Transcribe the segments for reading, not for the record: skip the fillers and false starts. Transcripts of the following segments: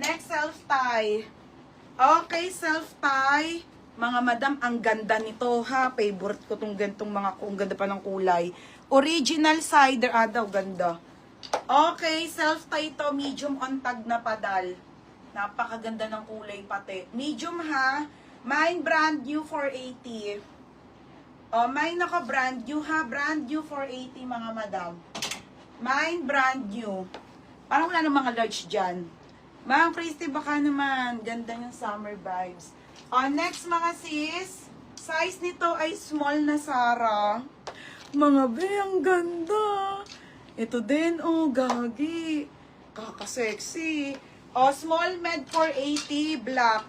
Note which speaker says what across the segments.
Speaker 1: next, self-tie. Okay, self-tie. Mga madam, ang ganda nito ha. Favorite ko tong gantong mga, kung ganda pa ng kulay. Original cider, daw, ganda. Okay, self-tie to, medium on tag na padal. Napakaganda ng kulay pati. Medium ha. Mine brand new 480. Mine ako brand new ha. Brand new 480 mga madam. Mine brand new. Parang wala ng mga large dyan. Ma'am Christy, baka naman. Ganda yung summer vibes. Next mga sis. Size nito ay small na Sarah. Mga be, ang ganda. Ito din, gagi. Kaka-sexy. Small med 480, black.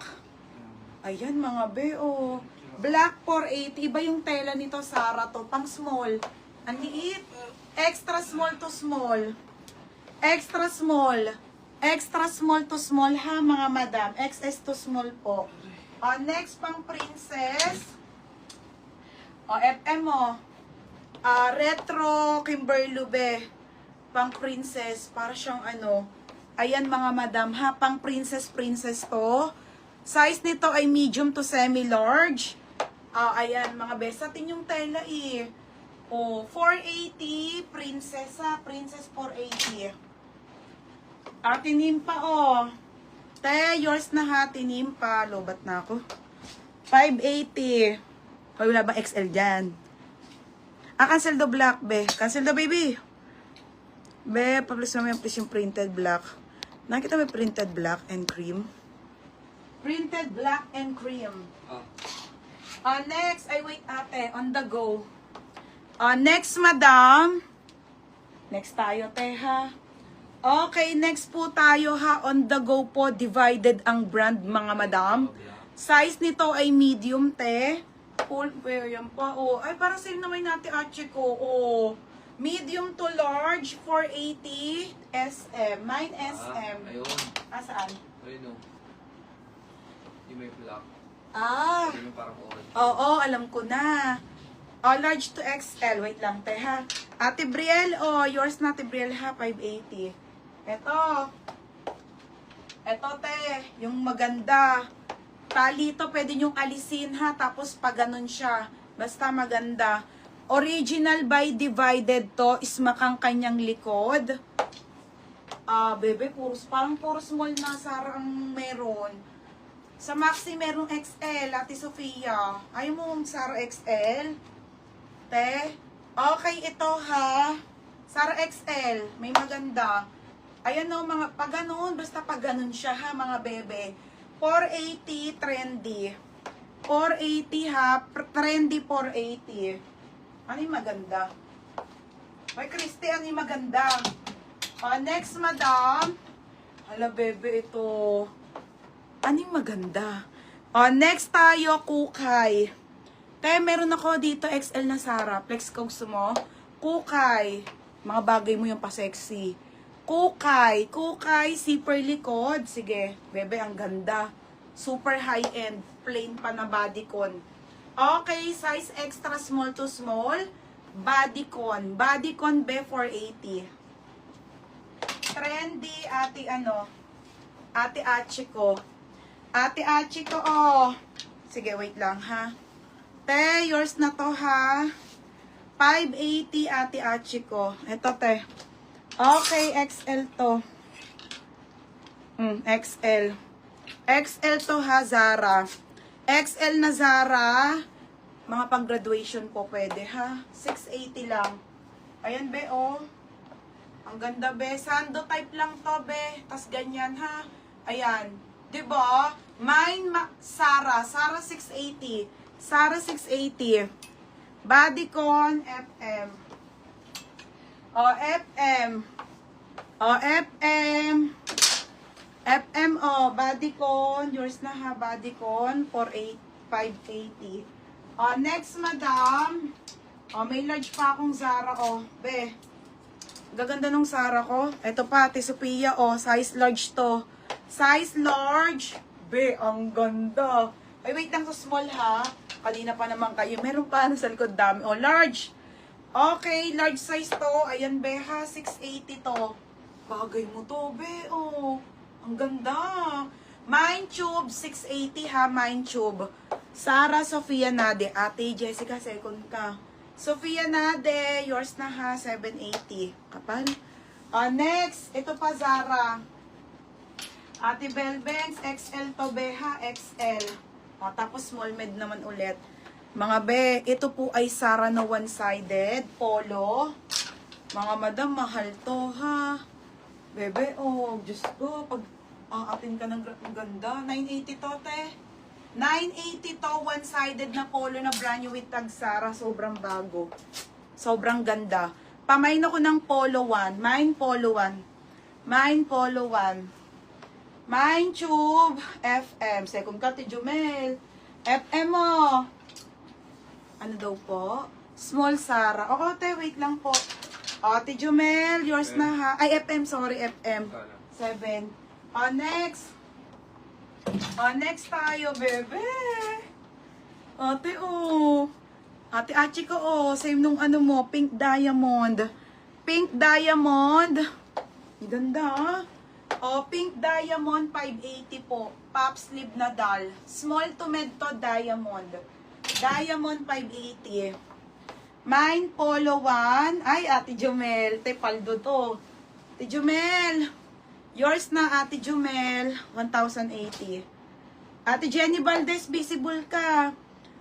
Speaker 1: Ayan mga be, Black 480. Iba yung tela nito, Sarah, to. Pang small. Ang liit. Extra small to small. Extra small. Extra small to small ha, mga madam. XS to small po. Next, pang princess. FM retro Kimberlube. Pang princess. Para siyang ayan mga madam ha, pang princess to. Size nito ay medium to semi-large. Ayan mga best. Atin yung tela 480. Princess 480. Tinimpa Te, yours na ha, tinimpa. Lobat na ako. 580. Wala bang XL dyan? Cancel the black, be. Cancel the baby. Be, pa-please naman please yung printed black. Nakita mo yung printed black and cream? Printed black and cream. Next, wait ate, on the go. Next, madam. Next tayo, te ha. Okay, next po tayo ha, on the go po, divided ang brand mga madam. Size nito ay medium, te. Full, yan pa, Ay, parang sale naman natin, Archie ko, Medium to large, 480, SM. Mine SM.
Speaker 2: Ayun.
Speaker 1: Saan?
Speaker 2: Ayun yung may black. Yung parang orange.
Speaker 1: Oo, alam ko na. Large to XL. Wait lang, te ha. Ate Brielle, yours na, Ate Brielle ha, 580. Ito, te, yung maganda. Tali ito, pwede nyong alisin ha, tapos pag ganun siya. Basta maganda. Original by divided to, is makang kanyang likod. Bebe, parang puro small na, Sarah, ang meron. Sa Maxi, merong XL, Ate Sofia. Ayaw mo, Sarah, XL? Te? Okay, ito ha. Sarah XL, may maganda. Ayan mga, pag ganun, basta pag ganun siya ha, mga bebe. 480, trendy. 480 ha, trendy 480. Ano yung maganda? Hoy, Christy, ano yung maganda? Next, madam. Hala, bebe, ito. Ano yung maganda? Next tayo, Kukay. Kaya meron ako dito, XL na Sarah. Flex ko gusto mo. Kukay. Mga bagay mo yung pa-sexy. Kukay, zipper likod. Sige, bebe, ang ganda. Super high-end, plain pa na bodycon. Okay, size extra small to small. Bodycon. Bodycon, be, 480. Trendy, Ate Achiko. Ate Achiko, Sige, wait lang, ha. Te, yours na to, ha. 580, Ate Achiko. Ito, te. Okay, XL to. XL. XL to ha, Zara. XL na Zara. Mga pang-graduation po pwede ha. 680 lang. Ayan, be, Ang ganda, be. Sando type lang to, be. Tas ganyan, ha. Ayan. Diba? Mine, Sarah. Sarah 680. Sarah 680. Bodycon, FM. FM. FM, bodycon. Yours na ha, bodycon. 580. Next, madam. May large pa akong Zara, Be. Gaganda nung Zara ko. Ito pa, Ate Sophia, size large to. Size large. Be, ang ganda. Ay, wait lang, so small ha. Kanina pa naman kayo. Meron pa sa likod dami. Large. Okay, large size to. Ayan, be, ha. 680 to. Bagay mo to, be, Ang ganda. Mind Tube, 680 ha, Mind Tube. Sarah Sofia Nade. Ate Jessica, second ka. Sofia Nade, yours na ha, 780. Kapal. Next, ito pa Zara. Ate Belbengs, XL to be ha, XL. Tapos small med naman ulit. Mga be, ito po ay Zara na one-sided, polo. Mga madam, mahal to ha. Bebe, Diyos ko, pag atin ka ng ganda. 980 to, te. 980 to, one-sided na polo na brand new with tag Zara. Sobrang bago. Sobrang ganda. Pamain ako ng polo 1. Mine polo 1. Mine polo 1. Mine Tube, FM. Second ka, Jumel. FM mo. Ano daw po? Small Zara. Te, wait lang po. Ate Jumel, yours na ha. Ay, FM, sorry, FM. 7. Next. Next tayo, bebe. Ate, Ate Achi ko, same nung ano mo, pink diamond. Pink diamond. Ganda, ha? Pink diamond, 580 po. Pop sleeve na doll. Small to med to, diamond. Diamond, 580. Mine, polo 1. Ay, Ate Jumel. Te, paldo to. Ate Jumel. Yours na, Ate Jumel. 1,080. Ate Jenny Valdez, visible ka.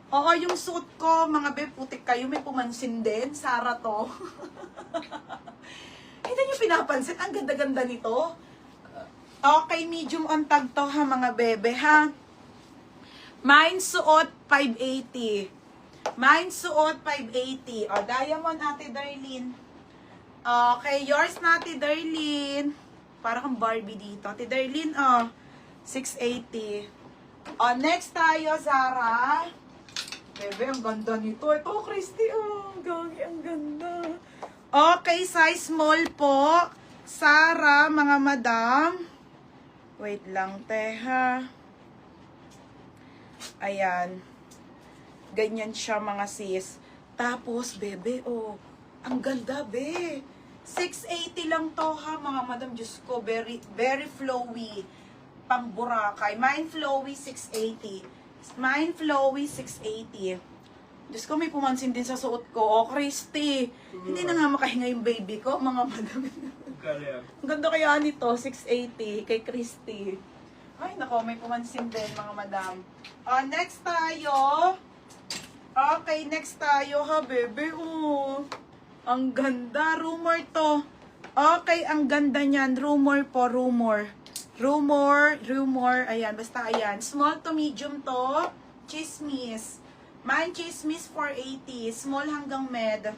Speaker 1: Oo, yung suit ko, mga be, putik kayo. May pumansin din. Zara to. Hindi nyo pinapansin. Ang ganda-ganda nito. Okay, medium on tag to ha, mga bebe ha. Mine suot, 580. Mine suot, 580. Diamond, Ate Darlene. Okay, yours na, Ate Darlene. Para kang Barbie dito. Ate Darlene, 680. Next tayo, Zara. Bebe, ang ganda nito. Ito, Christy, gagi, ang ganda. Okay, size small po. Zara, mga madam. Wait lang, teha. Ayan. Ganyan siya, mga sis. Tapos, bebe, ang ganda, be. 680 lang to, ha, mga madam. Diyos ko, very, very flowy. Pang Boracay. Mine flowy, 680. Mine flowy, 680. Diyos ko, may pumansin din sa suot ko. Christy. Hindi na nga makahinga yung baby ko, mga madam. Ang ganda kaya nito, 680 kay Christy. Ay, nako, may pumansin din, mga madam. Next tayo. Okay, next tayo, ha, bebe. Ang ganda. Rumor to. Okay, ang ganda niyan. Rumor po, rumor. Rumor. Ayan, basta ayan. Small to medium to. Chismis. Mine chismis, 480. Small hanggang med.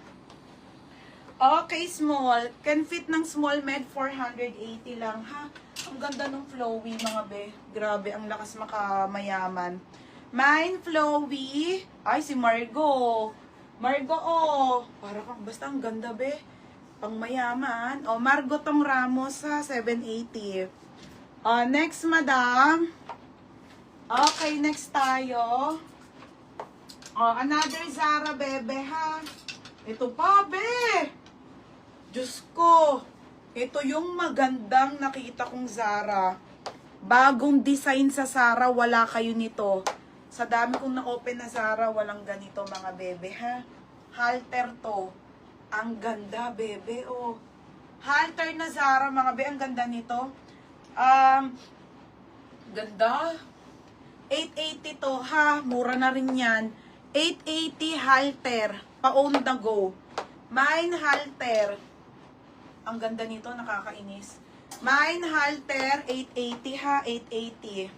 Speaker 1: Okay, small. Can fit ng small med, 480 lang, ha? Ang ganda ng flowy, mga be. Grabe, ang lakas makamayaman. Mine flowy. Ay, si Margo. Margo, para kang, basta ang ganda, be. Pang mayaman. Margo tong Ramos, ha? 780. Next, madam. Okay, next tayo. Another Zara, bebe, ha? Ito pa, be. Diyos ko, ito yung magandang nakita kong Zara. Bagong design sa Zara, wala kayo nito. Sa dami kong na-open na Zara, walang ganito, mga bebe, ha? Halter to. Ang ganda, bebe, Halter na Zara, mga bebe, ang ganda nito. Ganda. 880 to, ha? Mura na rin yan. 880 halter. Pa-own na go. Mine halter. Ang ganda nito, nakakainis. Mine halter, 880 ha, 880.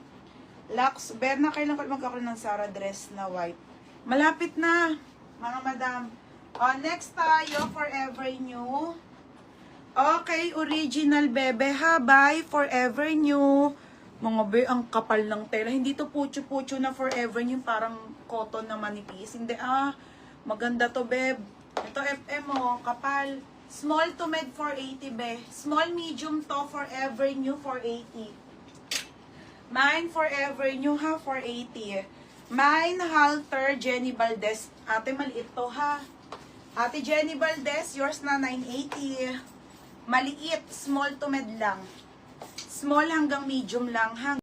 Speaker 1: Lux, Berna, kailan ko magkakaroon ng Zara dress na white? Malapit na, mga madam. Next tayo, Forever New. Okay, original bebe ha, bye, Forever New. Mga be, ang kapal ng tela. Hindi to pucho-pucho na Forever New, parang cotton na manipis. Hindi, maganda to, beb. Ito, FM kapal. Small to med, 480, be. Small medium to, Forever New, 480. Mine, Forever New, ha, 480. Mine, halter, Jenny Valdez. Ate, maliit to, ha. Ate Jenny Valdez, yours na, 980. Maliit, small to med lang. Small hanggang medium lang, ha.